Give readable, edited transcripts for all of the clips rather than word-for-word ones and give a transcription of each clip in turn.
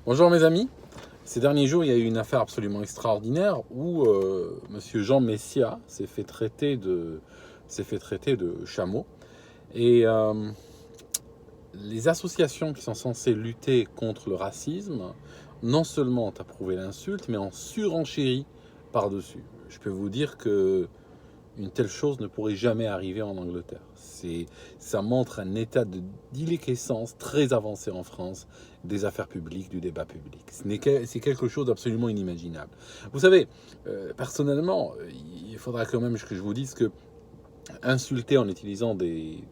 Bonjour mes amis. Ces derniers jours, il y a eu une affaire absolument extraordinaire où Monsieur Jean Messia s'est fait traiter de chameau. Et les associations qui sont censées lutter contre le racisme, non seulement ont approuvé l'insulte, mais ont surenchéri par-dessus. Je peux vous dire que une telle chose ne pourrait jamais arriver en Angleterre. Ça montre un état d'illéquescence très avancé en France des affaires publiques, du débat public. C'est quelque chose d'absolument inimaginable. Vous savez, personnellement, il faudra quand même que je vous dise que insulter en utilisant des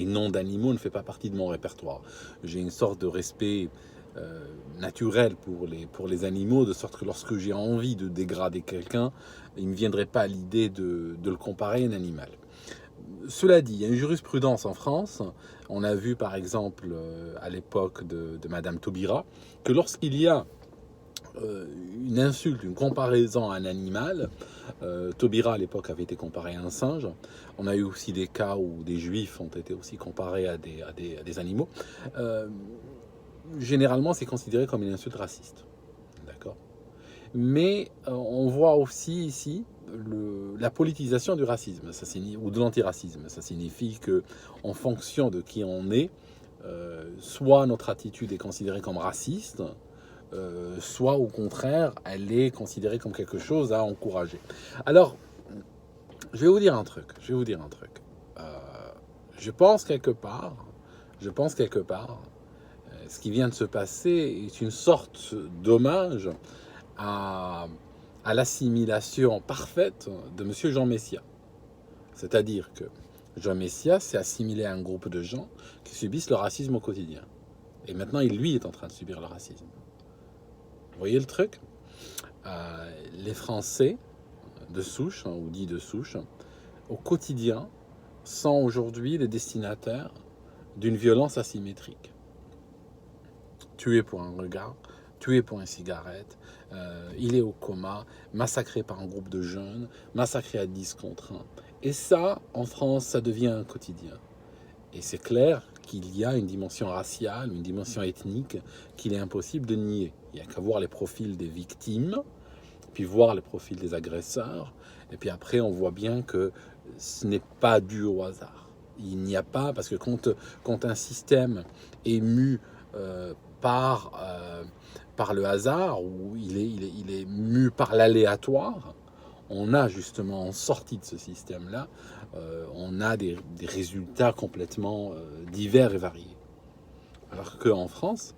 noms d'animaux ne fait pas partie de mon répertoire. J'ai une sorte de respect naturel pour les animaux, de sorte que lorsque j'ai envie de dégrader quelqu'un, il ne me viendrait pas à l'idée de le comparer à un animal. Cela dit, il y a une jurisprudence en France. On a vu par exemple à l'époque de Madame Taubira que lorsqu'il y a une insulte, une comparaison à un animal, Taubira à l'époque avait été comparé à un singe. On a eu aussi des cas où des juifs ont été aussi comparés à des animaux. Généralement, c'est considéré comme une insulte raciste. D'accord. Mais on voit aussi ici la politisation du racisme ou de l'antiracisme. Ça signifie que, en fonction de qui on est, soit notre attitude est considérée comme raciste, soit au contraire, elle est considérée comme quelque chose à encourager. Alors, je vais vous dire un truc. Euh, je pense quelque part, ce qui vient de se passer est une sorte d'hommage à, à l'assimilation parfaite de M. Jean Messia. C'est-à-dire que Jean Messia s'est assimilé à un groupe de gens qui subissent le racisme au quotidien. Et maintenant, lui est en train de subir le racisme. Vous voyez le truc? Les Français de souche, ou dits de souche, au quotidien, sont aujourd'hui les destinataires d'une violence asymétrique. Tué pour un regard, tué pour une cigarette, il est au coma, massacré par un groupe de jeunes, massacré à 10 contre 1. Et ça, en France, ça devient un quotidien. Et c'est clair qu'il y a une dimension raciale, une dimension ethnique qu'il est impossible de nier. Il n'y a qu'à voir les profils des victimes, puis voir les profils des agresseurs, et puis après on voit bien que ce n'est pas dû au hasard. Il n'y a pas, parce que quand un système est mu par le hasard, ou il est mu par l'aléatoire, on a justement, en sortie de ce système-là, on a des résultats complètement divers et variés. Alors qu'en France,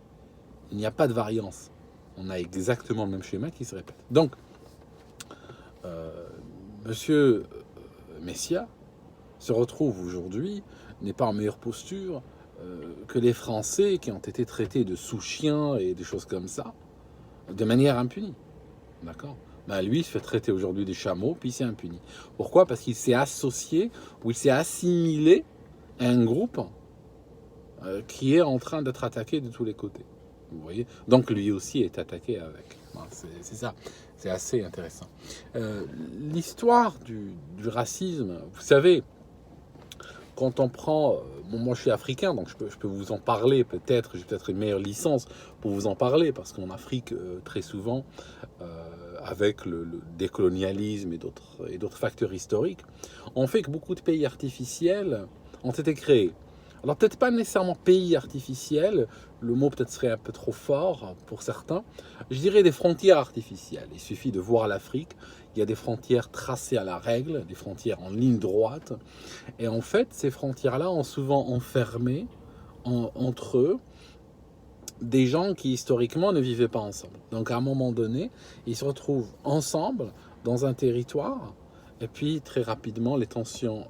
il n'y a pas de variance. On a exactement le même schéma qui se répète. Donc, Monsieur Messia se retrouve aujourd'hui, n'est pas en meilleure posture que les Français qui ont été traités de sous-chiens et des choses comme ça, de manière impunie. D'accord? Ben lui, il se fait traiter aujourd'hui des chameaux, puis c'est impuni. Pourquoi? Parce qu'il s'est associé ou il s'est assimilé à un groupe qui est en train d'être attaqué de tous les côtés. Vous voyez? Donc lui aussi est attaqué avec. C'est ça. C'est assez intéressant. L'histoire du racisme, vous savez, quand on prend... Bon, moi, je suis africain, donc je peux vous en parler peut-être. J'ai peut-être une meilleure licence pour vous en parler, parce qu'en Afrique, très souvent, avec le décolonialisme et d'autres facteurs historiques, on fait que beaucoup de pays artificiels ont été créés. Alors peut-être pas nécessairement pays artificiel, le mot peut-être serait un peu trop fort pour certains. Je dirais des frontières artificielles. Il suffit de voir l'Afrique, il y a des frontières tracées à la règle, des frontières en ligne droite. Et en fait, ces frontières-là ont souvent enfermé entre eux des gens qui historiquement ne vivaient pas ensemble. Donc à un moment donné, ils se retrouvent ensemble dans un territoire, et puis très rapidement les tensions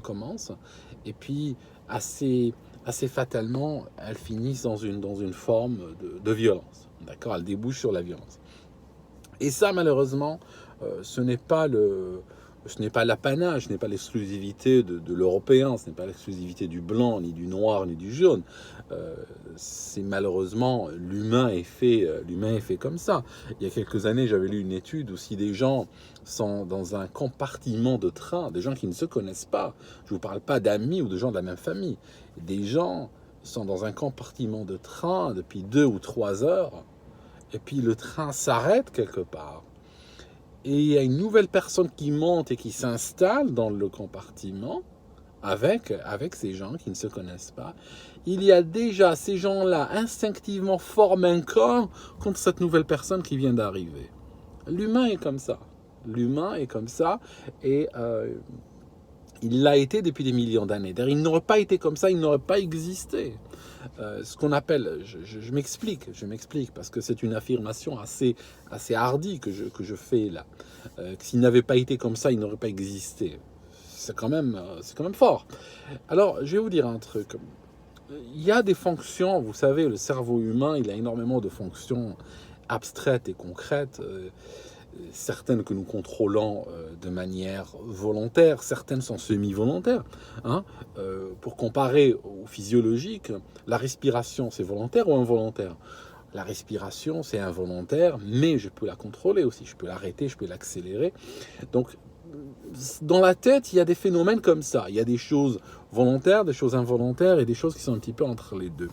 commencent, et puis assez fatalement, elles finissent dans une forme de violence. D'accord? Elles débouchent sur la violence. Et ça, malheureusement, ce n'est pas l'apanage, ce n'est pas l'exclusivité de l'européen, ce n'est pas l'exclusivité du blanc, ni du noir, ni du jaune. C'est malheureusement, l'humain est fait comme ça. Il y a quelques années, j'avais lu une étude où si des gens sont dans un compartiment de train, des gens qui ne se connaissent pas, je ne vous parle pas d'amis ou de gens de la même famille, des gens sont dans un compartiment de train depuis 2 ou 3 heures, et puis le train s'arrête quelque part, et il y a une nouvelle personne qui monte et qui s'installe dans le compartiment avec ces gens qui ne se connaissent pas. Il y a déjà, ces gens-là instinctivement forment un corps contre cette nouvelle personne qui vient d'arriver. L'humain est comme ça. L'humain est comme ça, et il l'a été depuis des millions d'années. D'ailleurs, il n'aurait pas été comme ça, il n'aurait pas existé. Ce qu'on appelle, je m'explique, parce que c'est une affirmation assez hardie que je fais là. S'il n'avait pas été comme ça, il n'aurait pas existé. C'est quand même fort. Alors, je vais vous dire un truc. Il y a des fonctions, vous savez, le cerveau humain, il a énormément de fonctions abstraites et concrètes. Certaines que nous contrôlons de manière volontaire, certaines sont semi-volontaires. Hein. Pour comparer au physiologique, la respiration, c'est volontaire ou involontaire? La respiration, c'est involontaire, mais je peux la contrôler aussi. Je peux l'arrêter, je peux l'accélérer. Donc, dans la tête, il y a des phénomènes comme ça. Il y a des choses volontaires, des choses involontaires et des choses qui sont un petit peu entre les deux.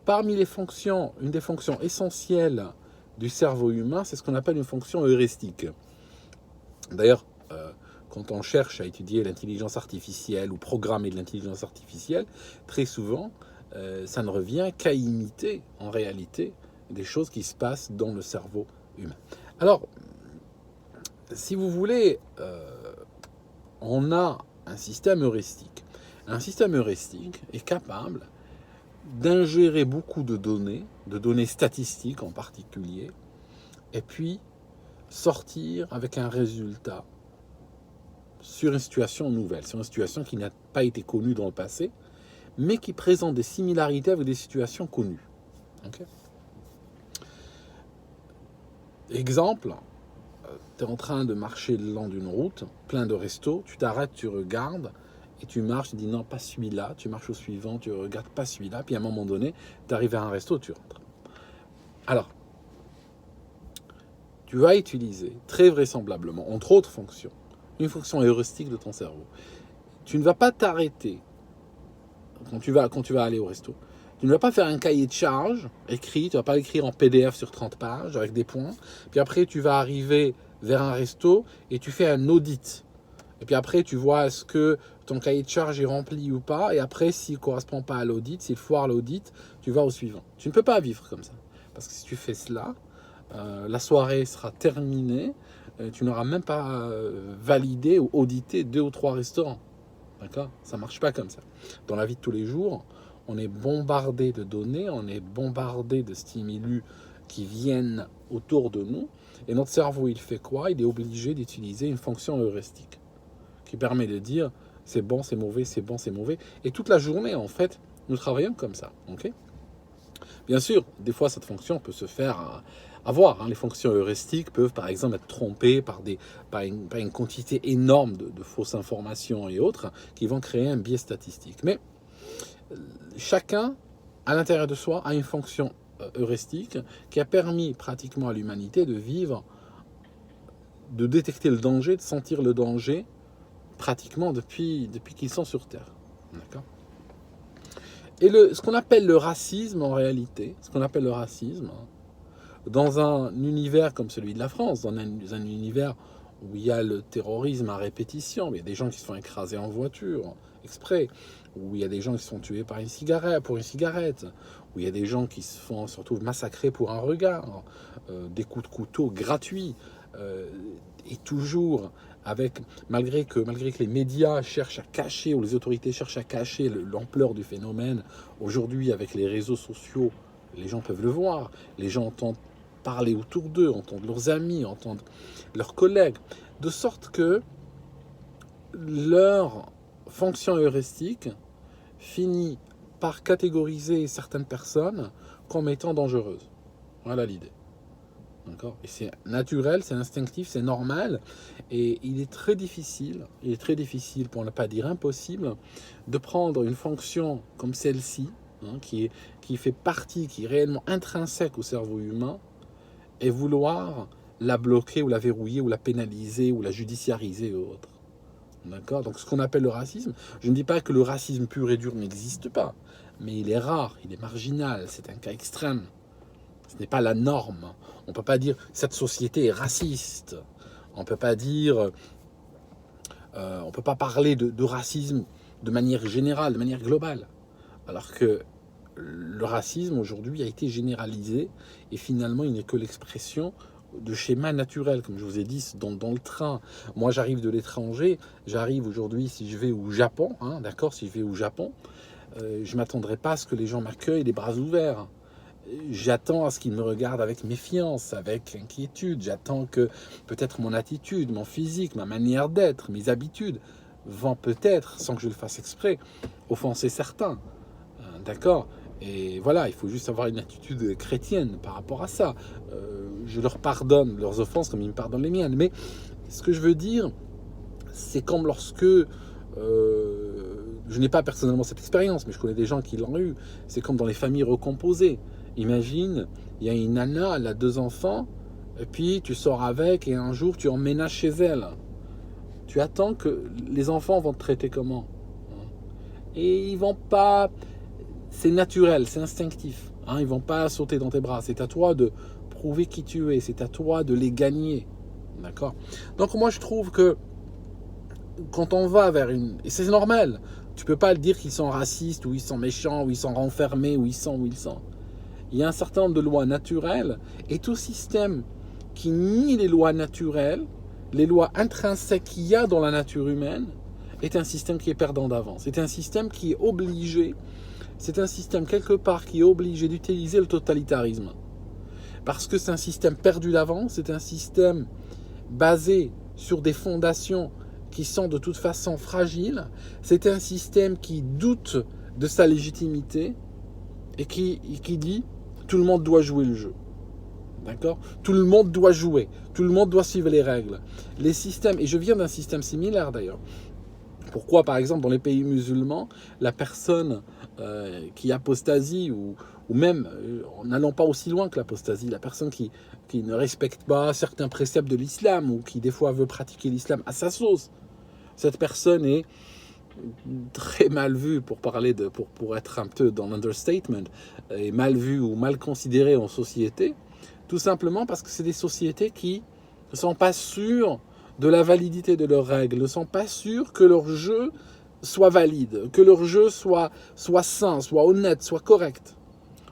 Parmi les fonctions, une des fonctions essentielles du cerveau humain, c'est ce qu'on appelle une fonction heuristique. D'ailleurs, quand on cherche à étudier l'intelligence artificielle ou programmer de l'intelligence artificielle, très souvent, ça ne revient qu'à imiter, en réalité, des choses qui se passent dans le cerveau humain. Alors, si vous voulez, on a un système heuristique. Un système heuristique est capable d'ingérer beaucoup de données statistiques en particulier, et puis sortir avec un résultat sur une situation nouvelle, sur une situation qui n'a pas été connue dans le passé, mais qui présente des similarités avec des situations connues. Okay. Exemple, tu es en train de marcher le long d'une route, plein de restos, tu t'arrêtes, tu regardes, et tu marches, tu dis non, pas celui-là, tu marches au suivant, tu regardes pas celui-là, puis à un moment donné, tu arrives à un resto, tu rentres. Alors, tu vas utiliser, très vraisemblablement, entre autres fonctions, une fonction heuristique de ton cerveau. Tu ne vas pas t'arrêter quand tu vas aller au resto. Tu ne vas pas faire un cahier de charge écrit, tu ne vas pas écrire en PDF sur 30 pages avec des points, puis après tu vas arriver vers un resto et tu fais un audit. Et puis après, tu vois est-ce que ton cahier de charge est rempli ou pas. Et après, s'il ne correspond pas à l'audit, s'il foire l'audit, tu vas au suivant. Tu ne peux pas vivre comme ça. Parce que si tu fais cela, la soirée sera terminée. Tu n'auras même pas validé ou audité 2 ou 3 restaurants. D'accord ? Ça ne marche pas comme ça. Dans la vie de tous les jours, on est bombardé de données, on est bombardé de stimulus qui viennent autour de nous. Et notre cerveau, il fait quoi ? Il est obligé d'utiliser une fonction heuristique qui permet de dire c'est bon, c'est mauvais, c'est bon, c'est mauvais. Et toute la journée, en fait, nous travaillons comme ça. Okay ? Bien sûr, des fois, cette fonction peut se faire avoir. Les fonctions heuristiques peuvent, par exemple, être trompées par une quantité énorme de fausses informations et autres qui vont créer un biais statistique. Mais chacun, à l'intérieur de soi, a une fonction heuristique qui a permis pratiquement à l'humanité de vivre, de détecter le danger, de sentir le danger, pratiquement depuis qu'ils sont sur Terre. D'accord ? Et ce qu'on appelle le racisme, en réalité, dans un univers comme celui de la France, dans un univers où il y a le terrorisme à répétition, où il y a des gens qui se font écraser en voiture, exprès, où il y a des gens qui se font tuer pour une cigarette, où il y a des gens qui se retrouvent massacrés pour un regard, des coups de couteau gratuits, et toujours malgré que les médias cherchent à cacher, ou les autorités cherchent à cacher l'ampleur du phénomène, aujourd'hui avec les réseaux sociaux, les gens peuvent le voir, les gens entendent parler autour d'eux, entendent leurs amis, entendent leurs collègues, de sorte que leur fonction heuristique finit par catégoriser certaines personnes comme étant dangereuses. Voilà l'idée. D'accord ? Et c'est naturel, c'est instinctif, c'est normal. Et il est très difficile, pour ne pas dire impossible, de prendre une fonction comme celle-ci, qui fait partie, qui est réellement intrinsèque au cerveau humain, et vouloir la bloquer ou la verrouiller ou la pénaliser ou la judiciariser ou autre. D'accord ? Donc ce qu'on appelle le racisme, je ne dis pas que le racisme pur et dur n'existe pas. mais il est rare, il est marginal, c'est un cas extrême. Ce n'est pas la norme. On ne peut pas dire cette société est raciste. On ne peut pas dire, on peut pas parler de racisme de manière générale, de manière globale. Alors que le racisme aujourd'hui a été généralisé et finalement il n'est que l'expression de schémas naturels, comme je vous ai dit, dans le train. Moi j'arrive de l'étranger, j'arrive aujourd'hui, si je vais au Japon, hein, d'accord, si je vais au Japon, je ne m'attendrai pas à ce que les gens m'accueillent les bras ouverts. J'attends à ce qu'ils me regardent avec méfiance, avec inquiétude. J'attends que peut-être mon attitude, mon physique, ma manière d'être, mes habitudes vont peut-être, sans que je le fasse exprès, offenser certains. D'accord? Et voilà, il faut juste avoir une attitude chrétienne par rapport à ça. Je leur pardonne leurs offenses comme ils me pardonnent les miennes. Mais ce que je veux dire, c'est comme lorsque... je n'ai pas personnellement cette expérience, mais je connais des gens qui l'ont eu. C'est comme dans les familles recomposées. Imagine, il y a une nana, elle a 2 enfants, et puis tu sors avec, et un jour tu emménages chez elle. Tu attends que les enfants vont te traiter comment? Et ils vont pas... C'est naturel, c'est instinctif. Hein, ils vont pas sauter dans tes bras. C'est à toi de prouver qui tu es. C'est à toi de les gagner. D'accord? Donc moi je trouve que quand on va vers une... Et c'est normal. Tu peux pas le dire qu'ils sont racistes, ou ils sont méchants, ou ils sont renfermés, ou ils sont... Il y a un certain nombre de lois naturelles. Et tout système qui nie les lois naturelles, les lois intrinsèques qu'il y a dans la nature humaine, est un système qui est perdant d'avance. C'est un système qui est obligé... C'est un système quelque part qui est obligé d'utiliser le totalitarisme. Parce que c'est un système perdu d'avance, c'est un système basé sur des fondations qui sont de toute façon fragiles, c'est un système qui doute de sa légitimité et qui dit tout le monde doit jouer le jeu. D'accord? Tout le monde doit jouer, tout le monde doit suivre les règles. Les systèmes, et je viens d'un système similaire d'ailleurs. Pourquoi, par exemple, dans les pays musulmans, la personne qui apostasie, ou même, en n'allant pas aussi loin que l'apostasie, la personne qui ne respecte pas certains préceptes de l'islam, ou qui des fois veut pratiquer l'islam à sa sauce, cette personne est très mal vue, pour être un peu dans l'understatement, est mal vue ou mal considérée en société, tout simplement parce que c'est des sociétés qui ne sont pas sûres de la validité de leurs règles, ne sont pas sûrs que leur jeu soit valide, que leur jeu soit sain, soit honnête, soit correct.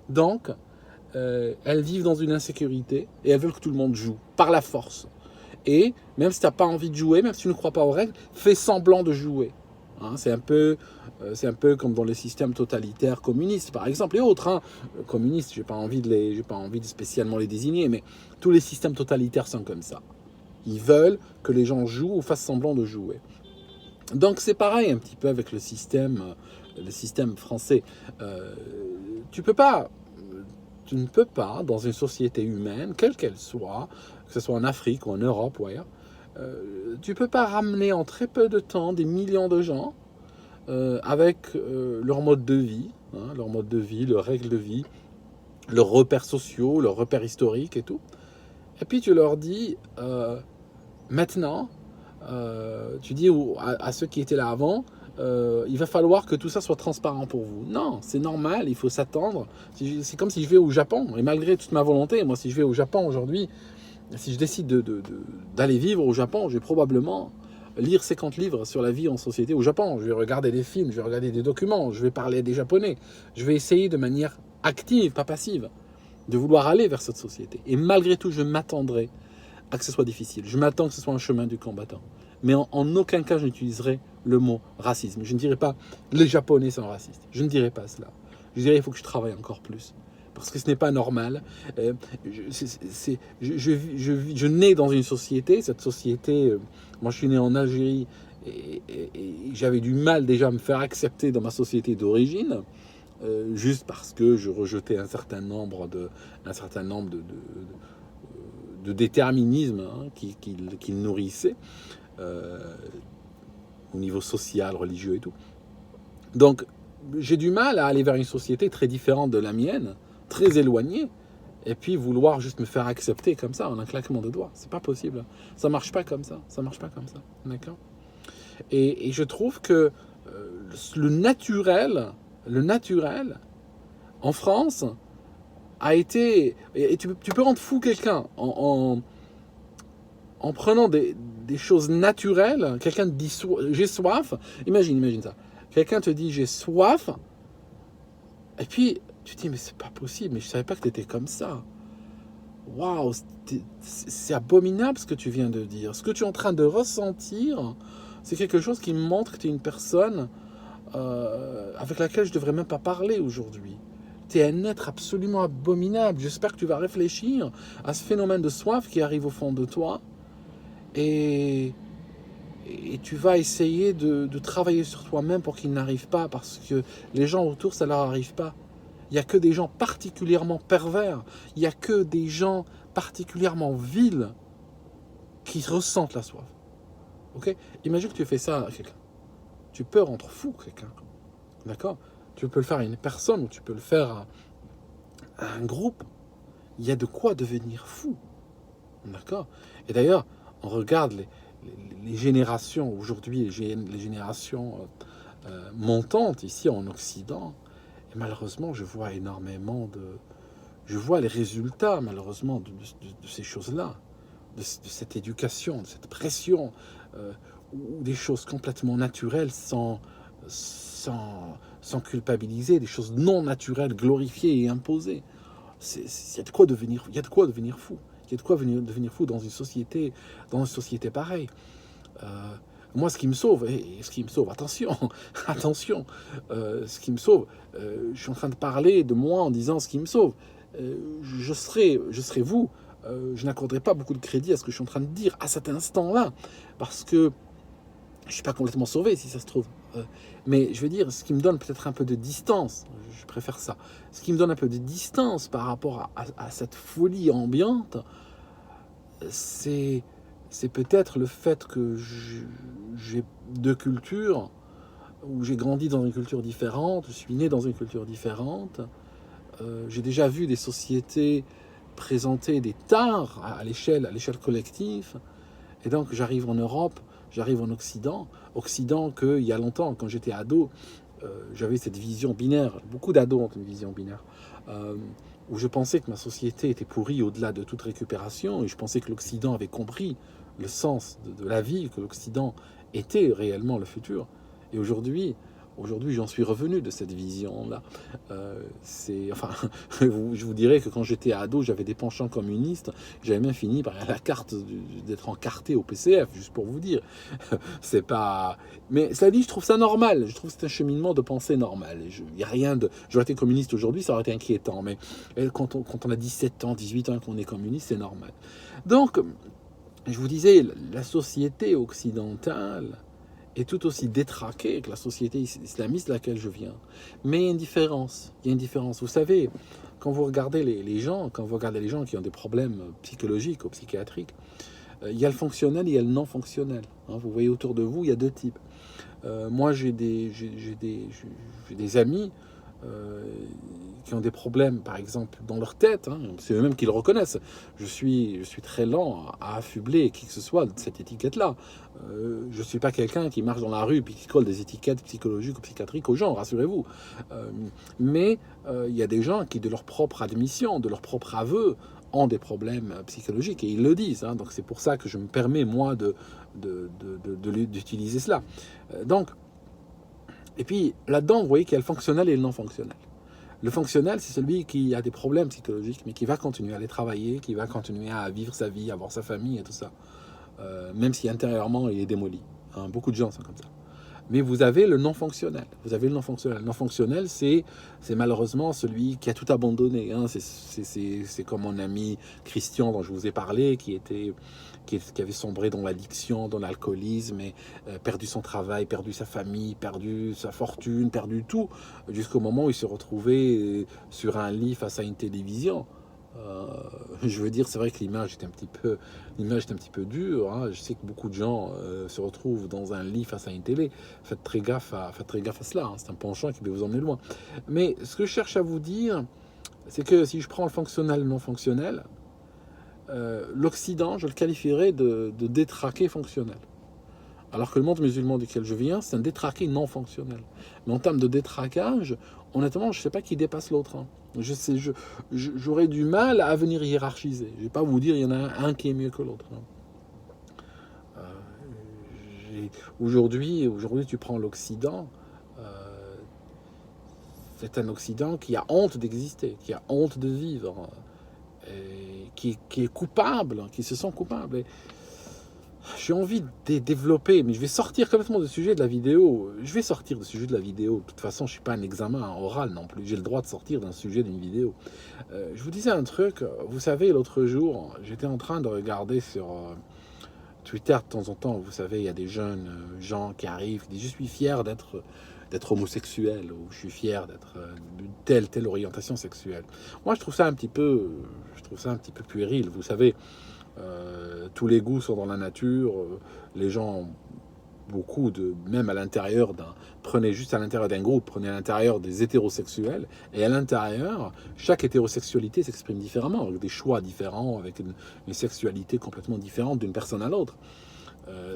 Donc, elles vivent dans une insécurité et elles veulent que tout le monde joue, par la force. Et même si tu n'as pas envie de jouer, même si tu ne crois pas aux règles, fais semblant de jouer. Hein, c'est un peu comme dans les systèmes totalitaires communistes, par exemple, et autres. Hein. Communistes, j'ai pas envie de spécialement les désigner, mais tous les systèmes totalitaires sont comme ça. Ils veulent que les gens jouent ou fassent semblant de jouer. Donc c'est pareil un petit peu avec le système français. Tu ne peux pas, dans une société humaine, quelle qu'elle soit, que ce soit en Afrique ou en Europe ou ailleurs, tu ne peux pas ramener en très peu de temps des millions de gens avec leur mode de vie, hein, leurs règles de vie, leurs repères sociaux, leurs repères historiques et tout. Et puis tu leur dis... Maintenant, tu dis à ceux qui étaient là avant, il va falloir que tout ça soit transparent pour vous. Non, c'est normal, il faut s'attendre. C'est comme si je vais au Japon, et malgré toute ma volonté, moi si je vais au Japon aujourd'hui, si je décide d'aller vivre au Japon, je vais probablement lire 50 livres sur la vie en société au Japon. Je vais regarder des films, je vais regarder des documents, je vais parler à des Japonais. Je vais essayer de manière active, pas passive, de vouloir aller vers cette société. Et malgré tout, je m'attendrai à que ce soit difficile. Je m'attends que ce soit un chemin du combattant. Mais en aucun cas, je n'utiliserai le mot racisme. Je ne dirai pas les Japonais sont racistes. Je ne dirai pas cela. Je dirais il faut que je travaille encore plus. Parce que ce n'est pas normal. Je nais dans une société. Cette société, moi je suis né en Algérie et j'avais du mal déjà à me faire accepter dans ma société d'origine. Juste parce que je rejetais un certain nombre de déterminisme qu'il nourrissait au niveau social, religieux et tout. Donc, j'ai du mal à aller vers une société très différente de la mienne, très éloignée, et puis vouloir juste me faire accepter comme ça, en un claquement de doigts. C'est pas possible. Ça marche pas comme ça. D'accord ? Et je trouve que le naturel Le naturel, en France, a été... Et tu peux rendre fou quelqu'un en prenant des choses naturelles. Quelqu'un te dit j'ai soif. Imagine ça. Quelqu'un te dit j'ai soif. Et puis tu te dis mais c'est pas possible. Mais je savais pas que tu étais comme ça. Waouh, c'est abominable ce que tu viens de dire. Ce que tu es en train de ressentir, c'est quelque chose qui me montre que tu es une personne avec laquelle je devrais même pas parler aujourd'hui. Tu es un être absolument abominable. J'espère que tu vas réfléchir à ce phénomène de soif qui arrive au fond de toi. Et tu vas essayer de travailler sur toi-même pour qu'il n'arrive pas, parce que les gens autour, ça leur arrive pas. Il n'y a que des gens particulièrement pervers, il n'y a que des gens particulièrement vils qui ressentent la soif. Ok ? Imagine que tu fais ça à quelqu'un. Tu peux rendre fou quelqu'un. D'accord ? Tu peux le faire à une personne ou tu peux le faire à un groupe. Il y a de quoi devenir fou. D'accord ? Et d'ailleurs, on regarde les générations aujourd'hui, les générations montantes ici en Occident, et malheureusement, je vois énormément je vois les résultats, malheureusement, de ces choses-là, de cette éducation, de cette pression, ou des choses complètement naturelles sans culpabiliser, des choses non naturelles, glorifiées et imposées. Il y a de quoi devenir fou. Il y a de quoi devenir fou dans une société pareille. Moi, ce qui me sauve, attention, attention, ce qui me sauve, je suis en train de parler de moi en disant ce qui me sauve. Je serai vous, je n'accorderai pas beaucoup de crédit à ce que je suis en train de dire à cet instant-là, parce que je ne suis pas complètement sauvé, si ça se trouve. Mais je veux dire, ce qui me donne peut-être un peu de distance, je préfère ça, ce qui me donne un peu de distance par rapport à cette folie ambiante, c'est peut-être le fait que j'ai deux cultures, où j'ai grandi dans une culture différente, je suis né dans une culture différente. J'ai déjà vu des sociétés présenter des tares à l'échelle collective. Et donc j'arrive en Europe, j'arrive en Occident qu'il y a longtemps, quand j'étais ado, j'avais cette vision binaire. Beaucoup d'ados ont une vision binaire. Où je pensais que ma société était pourrie au-delà de toute récupération, et je pensais que l'Occident avait compris le sens de la vie, que l'Occident était réellement le futur. Et aujourd'hui, j'en suis revenu de cette vision-là. Je vous dirais que quand j'étais ado, j'avais des penchants communistes. J'avais même fini par la carte d'être encarté au PCF, juste pour vous dire. C'est pas. Mais cela dit, je trouve ça normal. Je trouve que c'est un cheminement de pensée normal. Il y a rien de. J'aurais été communiste aujourd'hui, ça aurait été inquiétant. Mais quand on a 17 ans, 18 ans, qu'on est communiste, c'est normal. Donc, je vous disais, la société occidentale est tout aussi détraquée que la société islamiste de laquelle je viens. Mais il y a une différence. Vous savez, quand vous regardez les gens qui ont des problèmes psychologiques ou psychiatriques, il y a le fonctionnel et il y a le non fonctionnel. Vous voyez autour de vous, il y a deux types. Moi, j'ai des amis qui ont des problèmes, par exemple, dans leur tête. C'est eux-mêmes qui le reconnaissent. Je suis très lent à affubler qui que ce soit de cette étiquette-là. Je ne suis pas quelqu'un qui marche dans la rue et qui colle des étiquettes psychologiques ou psychiatriques aux gens, rassurez-vous. Mais il y a des gens qui, de leur propre admission, de leur propre aveu, ont des problèmes psychologiques, et ils le disent. Donc c'est pour ça que je me permets, moi, d'utiliser cela. Et puis, là-dedans, vous voyez qu'il y a le fonctionnel et le non-fonctionnel. Le fonctionnel, c'est celui qui a des problèmes psychologiques, mais qui va continuer à aller travailler, qui va continuer à vivre sa vie, à avoir sa famille et tout ça. Même si intérieurement, il est démoli. Beaucoup de gens sont comme ça. Mais vous avez le non-fonctionnel. Le non-fonctionnel, c'est malheureusement celui qui a tout abandonné. C'est comme mon ami Christian dont je vous ai parlé, qui avait sombré dans l'addiction, dans l'alcoolisme, et perdu son travail, perdu sa famille, perdu sa fortune, perdu tout, jusqu'au moment où il se retrouvait sur un lit face à une télévision. Je veux dire, c'est vrai que l'image est un petit peu dure. Je sais que beaucoup de gens se retrouvent dans un lit face à une télé. Faites très gaffe à cela. C'est un penchant qui peut vous emmener loin. Mais ce que je cherche à vous dire, c'est que si je prends le fonctionnel, le non fonctionnel, l'Occident, je le qualifierais de détraqué fonctionnel. Alors que le monde musulman duquel je viens, c'est un détraqué non fonctionnel. Mais en termes de détraquage, honnêtement, je ne sais pas qui dépasse l'autre. Hein. J'aurais du mal à venir hiérarchiser. Je ne vais pas vous dire il y en a un qui est mieux que l'autre. Hein. Aujourd'hui, tu prends l'Occident, c'est un Occident qui a honte d'exister, qui a honte de vivre, et qui est coupable, qui se sent coupable. Et j'ai envie de développer, mais je vais sortir complètement du sujet de la vidéo. Je vais sortir du sujet de la vidéo. De toute façon, je ne suis pas un examen oral non plus. J'ai le droit de sortir d'un sujet d'une vidéo. Je vous disais un truc. Vous savez, l'autre jour, j'étais en train de regarder sur Twitter de temps en temps. Vous savez, il y a des jeunes gens qui arrivent, qui disent « Je suis fier d'être homosexuel » ou « Je suis fier d'être d'une telle orientation sexuelle ». Moi, je trouve ça un petit peu puéril. Vous savez, tous les goûts sont dans la nature. Les gens, même à l'intérieur prenez juste à l'intérieur d'un groupe, prenez à l'intérieur des hétérosexuels, et à l'intérieur, chaque hétérosexualité s'exprime différemment, avec des choix différents, avec une sexualité complètement différente d'une personne à l'autre.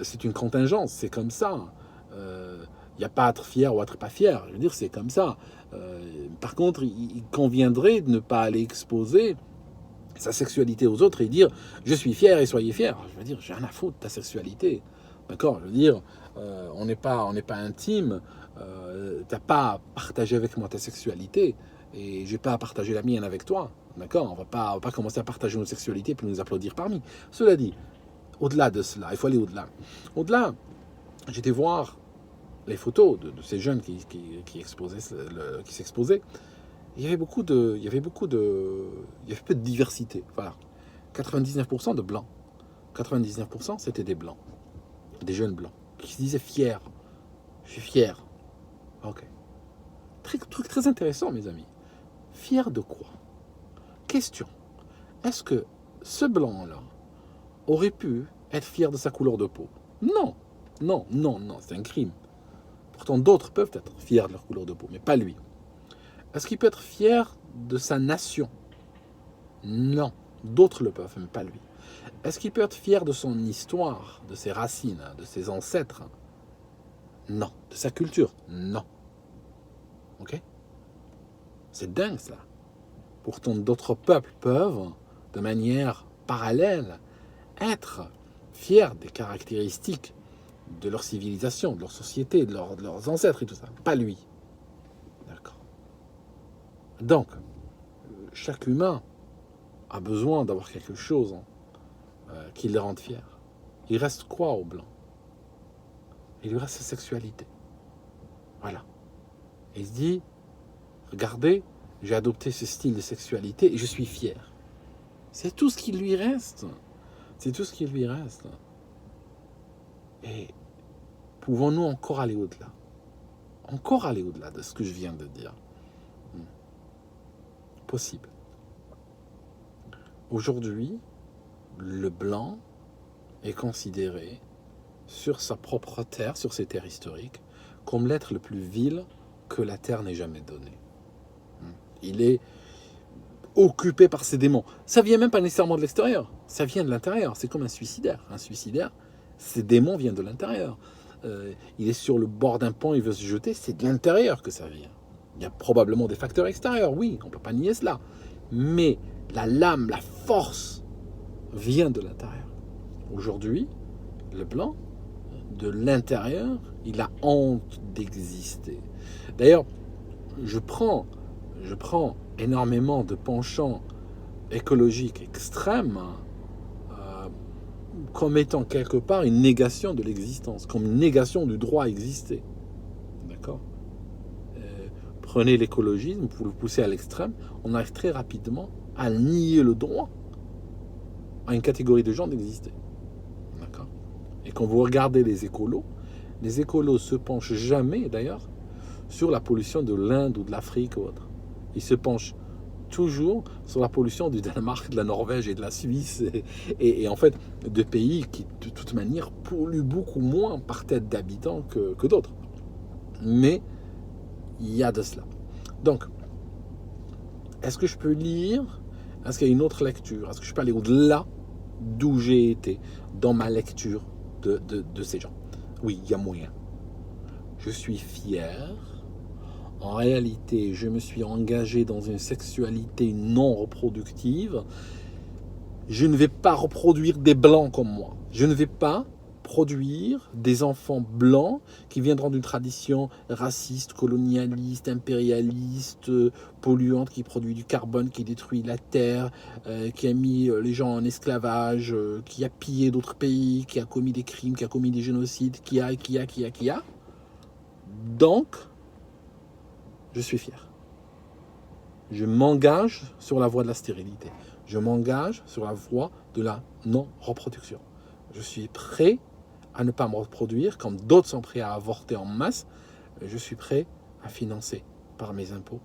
C'est une contingence, c'est comme ça. Il n'y a pas à être fier ou à être pas fier. Je veux dire, c'est comme ça. Par contre, il conviendrait de ne pas aller exposer sa sexualité aux autres et dire « je suis fier et soyez fiers ». Je veux dire, j'ai rien à foutre de ta sexualité. D'accord? Je veux dire, on n'est pas intime. T'as pas à partager avec moi ta sexualité et j'ai pas à partager la mienne avec toi. D'accord? On va pas commencer à partager nos sexualités puis nous applaudir parmi. Cela dit, au-delà de cela, il faut aller au-delà. Au-delà, j'étais voir les photos de ces jeunes qui s'exposaient. Il y avait peu de diversité. Voilà. 99% de blancs. 99% c'était des blancs. Des jeunes blancs. Qui se disaient fiers. Je suis fier. Ok. Truc très intéressant, mes amis. Fier de quoi? Question. Est-ce que ce blanc-là aurait pu être fier de sa couleur de peau? Non. Non, c'est un crime. Pourtant, d'autres peuvent être fiers de leur couleur de peau, mais pas lui. Est-ce qu'il peut être fier de sa nation? Non. D'autres le peuvent, mais pas lui. Est-ce qu'il peut être fier de son histoire, de ses racines, de ses ancêtres? Non. De sa culture? Non. Ok? C'est dingue, ça. Pourtant, d'autres peuples peuvent, de manière parallèle, être fiers des caractéristiques de leur civilisation, de leur société, de leurs ancêtres et tout ça. Pas lui. D'accord. Donc, chaque humain a besoin d'avoir quelque chose qui le rende fier. Il reste quoi au blanc? Il lui reste sa sexualité. Voilà. Et il se dit, regardez, j'ai adopté ce style de sexualité et je suis fier. C'est tout ce qui lui reste. C'est tout ce qui lui reste. Et pouvons-nous encore aller au-delà? Encore aller au-delà de ce que je viens de dire? Possible. Aujourd'hui, le blanc est considéré sur sa propre terre, sur ses terres historiques, comme l'être le plus vil que la terre n'ait jamais donné. Il est occupé par ses démons. Ça vient même pas nécessairement de l'extérieur, ça vient de l'intérieur. C'est comme un suicidaire. Un suicidaire, ses démons viennent de l'intérieur. Il est sur le bord d'un pont, il veut se jeter, c'est de l'intérieur que ça vient. Il y a probablement des facteurs extérieurs, oui, on ne peut pas nier cela. Mais la lame, la force vient de l'intérieur. Aujourd'hui, le blanc, de l'intérieur, il a honte d'exister. D'ailleurs, je prends énormément de penchants écologiques extrêmes comme étant quelque part une négation de l'existence, comme une négation du droit à exister. D'accord? Prenez l'écologisme, pour le pousser à l'extrême, on arrive très rapidement à nier le droit à une catégorie de gens d'exister. D'accord? Et quand vous regardez les écolos se penchent jamais, d'ailleurs, sur la pollution de l'Inde ou de l'Afrique ou autre. Ils se penchent toujours sur la pollution du Danemark, de la Norvège et de la Suisse, et en fait, de pays qui, de toute manière, polluent beaucoup moins par tête d'habitants que d'autres. Mais il y a de cela. Donc, est-ce que je peux lire? Est-ce qu'il y a une autre lecture? Est-ce que je peux aller au-delà d'où j'ai été dans ma lecture de ces gens? Oui, il y a moyen. Je suis fier. En réalité, je me suis engagé dans une sexualité non reproductive. Je ne vais pas reproduire des blancs comme moi. Je ne vais pas produire des enfants blancs qui viendront d'une tradition raciste, colonialiste, impérialiste, polluante, qui produit du carbone, qui détruit la terre, qui a mis les gens en esclavage, qui a pillé d'autres pays, qui a commis des crimes, qui a commis des génocides, qui a. Donc, je suis fier. Je m'engage sur la voie de la stérilité. Je m'engage sur la voie de la non-reproduction. Je suis prêt à ne pas me reproduire, comme d'autres sont prêts à avorter en masse. Je suis prêt à financer par mes impôts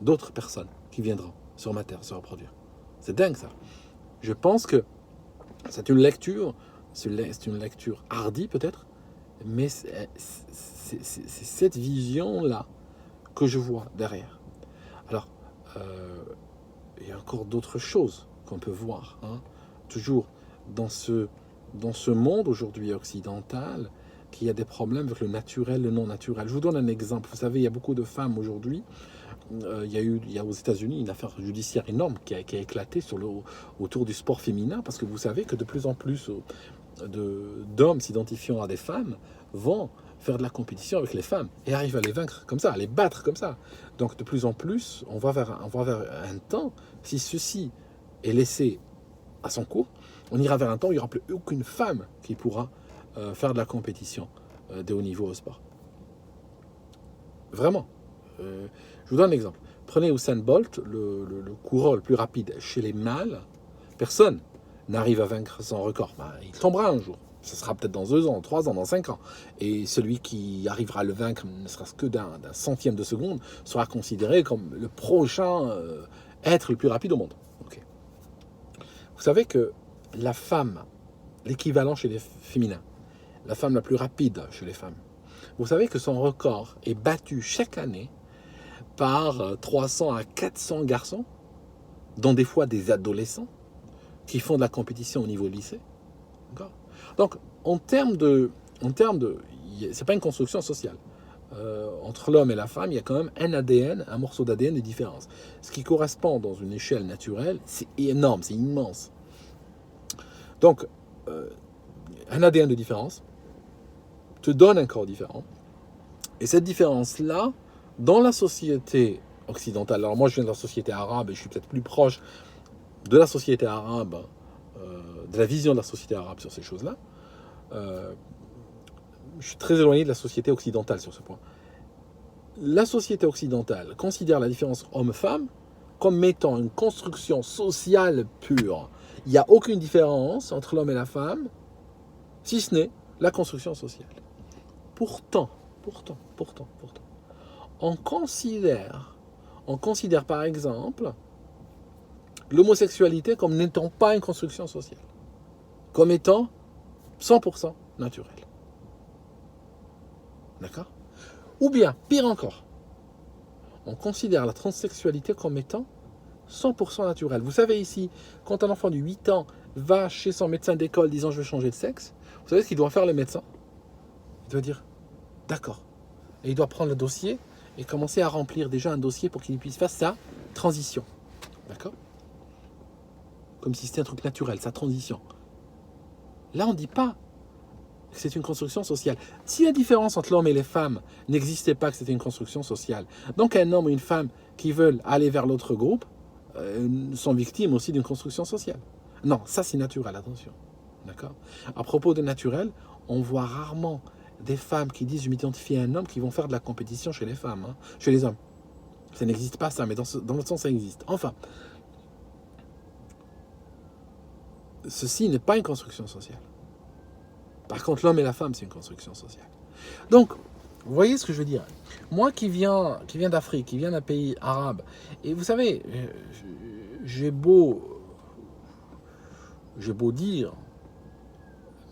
d'autres personnes qui viendront sur ma terre se reproduire. C'est dingue ça. Je pense que c'est une lecture hardie peut-être, mais c'est cette vision-là que je vois derrière. Alors, il y a encore d'autres choses qu'on peut voir. Toujours dans ce monde aujourd'hui occidental, qu'il y a des problèmes avec le naturel, le non naturel. Je vous donne un exemple. Vous savez, il y a beaucoup de femmes aujourd'hui. Il y a aux États-Unis une affaire judiciaire énorme qui a éclaté autour du sport féminin, parce que vous savez que de plus en plus d'hommes s'identifiant à des femmes vont faire de la compétition avec les femmes et arrivent à les vaincre comme ça, à les battre comme ça. Donc de plus en plus, on va vers un temps, si ceci est laissé à son cours, on ira vers un temps où il n'y aura plus aucune femme qui pourra faire de la compétition de haut niveau au sport. Vraiment. Je vous donne un exemple. Prenez Usain Bolt, le coureur le plus rapide chez les mâles. Personne n'arrive à vaincre son record. Il tombera un jour. Ce sera peut-être dans 2 ans, 3 ans, dans 5 ans. Et celui qui arrivera à le vaincre, ne serait-ce que d'un centième de seconde, sera considéré comme le prochain être le plus rapide au monde. Okay. Vous savez que la femme, l'équivalent chez les féminins, la femme la plus rapide chez les femmes, vous savez que son record est battu chaque année par 300 à 400 garçons, dont des fois des adolescents, qui font de la compétition au niveau lycée. D'accord ? Donc, en termes de, c'est pas une construction sociale. Entre l'homme et la femme, il y a quand même un ADN, un morceau d'ADN de différence. Ce qui correspond dans une échelle naturelle, c'est énorme, c'est immense. Donc, un ADN de différence te donne un corps différent. Et cette différence-là, dans la société occidentale, alors moi je viens de la société arabe et je suis peut-être plus proche de la société arabe, de la vision de la société arabe sur ces choses-là, je suis très éloigné de la société occidentale sur ce point. La société occidentale considère la différence homme-femme comme étant une construction sociale pure. Il n'y a aucune différence entre l'homme et la femme, si ce n'est la construction sociale. Pourtant, on considère par exemple l'homosexualité comme n'étant pas une construction sociale, comme étant 100% naturelle. D'accord ? Ou bien, pire encore, on considère la transsexualité comme étant 100% naturelle. Vous savez ici, quand un enfant de 8 ans va chez son médecin d'école disant je veux changer de sexe, vous savez ce qu'il doit faire le médecin ? Il doit dire d'accord. Et il doit prendre le dossier et commencer à remplir déjà un dossier pour qu'il puisse faire sa transition. D'accord ? Comme si c'était un truc naturel, sa transition. Là, on ne dit pas que c'est une construction sociale. Si la différence entre l'homme et les femmes n'existait pas, que c'était une construction sociale, donc un homme ou une femme qui veulent aller vers l'autre groupe sont victimes aussi d'une construction sociale. Non, ça c'est naturel, attention. D'accord ? À propos de naturel, on voit rarement des femmes qui disent je m'identifie à un homme qui vont faire de la compétition chez les femmes, chez les hommes. Ça n'existe pas ça, mais dans l'autre sens ça existe. Enfin, ceci n'est pas une construction sociale. Par contre, l'homme et la femme, c'est une construction sociale. Donc, vous voyez ce que je veux dire ? Moi qui viens d'Afrique, qui viens d'un pays arabe, et vous savez, j'ai beau dire,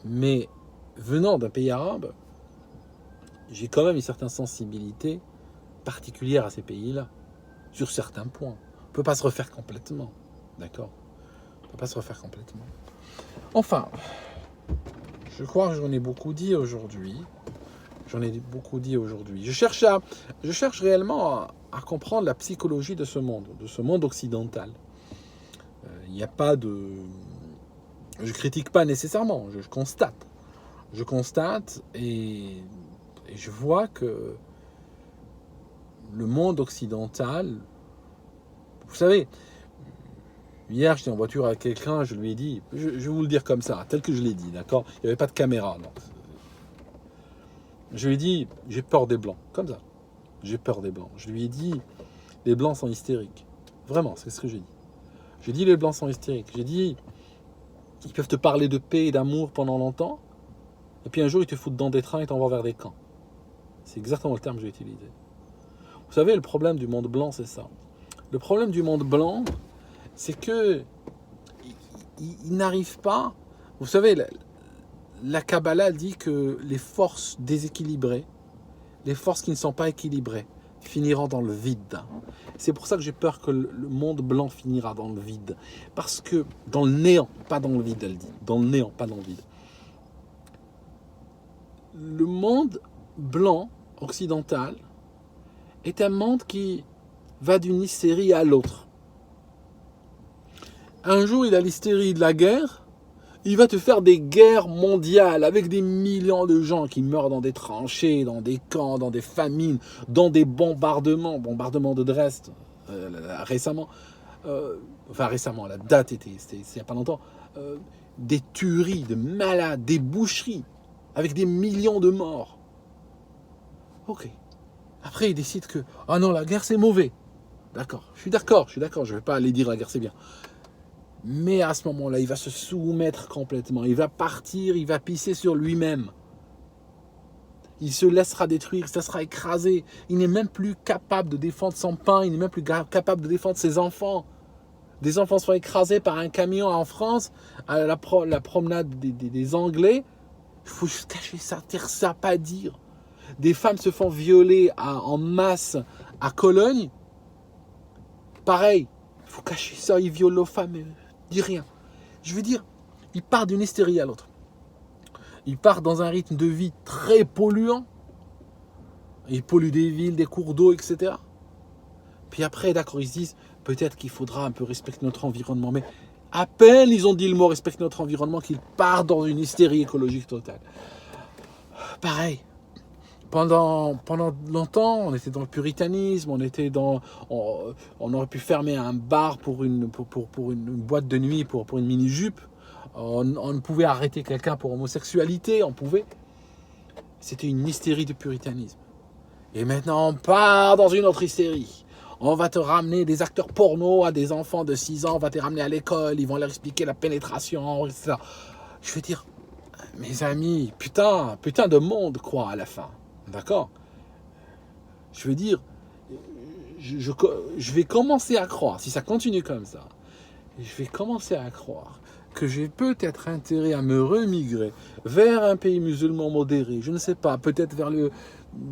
mais venant d'un pays arabe, j'ai quand même une certaine sensibilité particulière à ces pays-là, sur certains points. On ne peut pas se refaire complètement, d'accord ? On ne peut pas se refaire complètement. Enfin, Je crois que j'en ai beaucoup dit aujourd'hui. J'en ai beaucoup dit aujourd'hui. Je cherche réellement à comprendre la psychologie de ce monde occidental. Il n'y a pas de... Je critique pas nécessairement, je constate. Je constate et je vois que le monde occidental... Vous savez, hier j'étais en voiture avec quelqu'un, je lui ai dit, je vais vous le dire comme ça, tel que je l'ai dit, d'accord? Il n'y avait pas de caméra, non. Je lui ai dit, j'ai peur des blancs, comme ça. J'ai peur des blancs. Je lui ai dit, les blancs sont hystériques. Vraiment, c'est ce que j'ai dit. J'ai dit, les blancs sont hystériques. J'ai dit, ils peuvent te parler de paix et d'amour pendant longtemps, et puis un jour ils te foutent dans des trains et t'envoient vers des camps. C'est exactement le terme que j'ai utilisé. Vous savez, le problème du monde blanc, c'est ça. Le problème du monde blanc, c'est que il n'arrive pas... Vous savez, la Kabbalah dit que les forces déséquilibrées, les forces qui ne sont pas équilibrées, finiront dans le vide. C'est pour ça que j'ai peur que le monde blanc finira dans le vide. Parce que dans le néant, pas dans le vide, elle dit. Dans le néant, pas dans le vide. Le monde blanc occidental est un monde qui va d'une hystérie à l'autre. Un jour, il a l'hystérie de la guerre. Il va te faire des guerres mondiales avec des millions de gens qui meurent dans des tranchées, dans des camps, dans des famines, dans des bombardements de Dresde récemment. Récemment, la date c'était il n'y a pas longtemps. Des tueries de malades, des boucheries avec des millions de morts. Ok. Après, il décide que, ah non, la guerre c'est mauvais. D'accord, je suis d'accord, je ne vais pas aller dire la guerre c'est bien. Mais à ce moment-là, il va se soumettre complètement. Il va partir, il va pisser sur lui-même. Il se laissera détruire, il se laissera écraser. Il n'est même plus capable de défendre son pain, il n'est même plus capable de défendre ses enfants. Des enfants sont écrasés par un camion en France, à la promenade des Anglais. Il faut juste cacher ça, taire ça, pas dire. Des femmes se font violer en masse à Cologne. Pareil, il faut cacher ça, ils violent nos femmes. Dit rien. Je veux dire, il part d'une hystérie à l'autre. Il part dans un rythme de vie très polluant. Il pollue des villes, des cours d'eau, etc. Puis après, d'accord, ils se disent, peut-être qu'il faudra un peu respecter notre environnement. Mais à peine ils ont dit le mot respecter notre environnement qu'ils partent dans une hystérie écologique totale. Pareil. Pendant longtemps, on était dans le puritanisme, on aurait pu fermer un bar pour une boîte de nuit, pour une mini-jupe. On pouvait arrêter quelqu'un pour homosexualité, on pouvait. C'était une hystérie de puritanisme. Et maintenant, on part dans une autre hystérie. On va te ramener des acteurs porno à des enfants de 6 ans, on va te ramener à l'école, ils vont leur expliquer la pénétration, etc. Je veux dire, mes amis, putain de monde, quoi, à la fin. D'accord? Je veux dire, je vais commencer à croire, si ça continue comme ça, je vais commencer à croire que j'ai peut-être intérêt à me remigrer vers un pays musulman modéré, je ne sais pas, peut-être vers le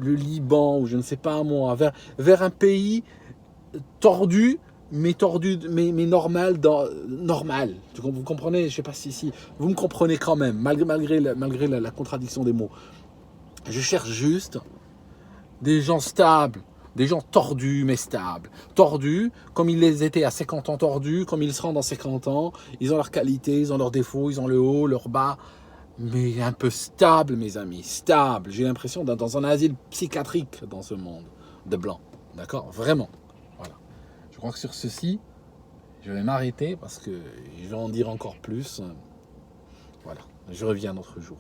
Liban, ou je ne sais pas moi, vers un pays tordu, mais normal, normal. Vous comprenez? Je ne sais pas si vous me comprenez quand même, malgré la contradiction des mots. Je cherche juste des gens stables, des gens tordus mais stables. Tordus, comme ils les étaient à 50 ans tordus, comme ils seront dans 50 ans. Ils ont leurs qualités, ils ont leurs défauts, ils ont le haut, leur bas. Mais un peu stable, mes amis, stable. J'ai l'impression d'être dans un asile psychiatrique dans ce monde de blanc. D'accord? Vraiment. Voilà. Je crois que sur ceci, je vais m'arrêter parce que je vais en dire encore plus. Voilà. Je reviens un autre jour.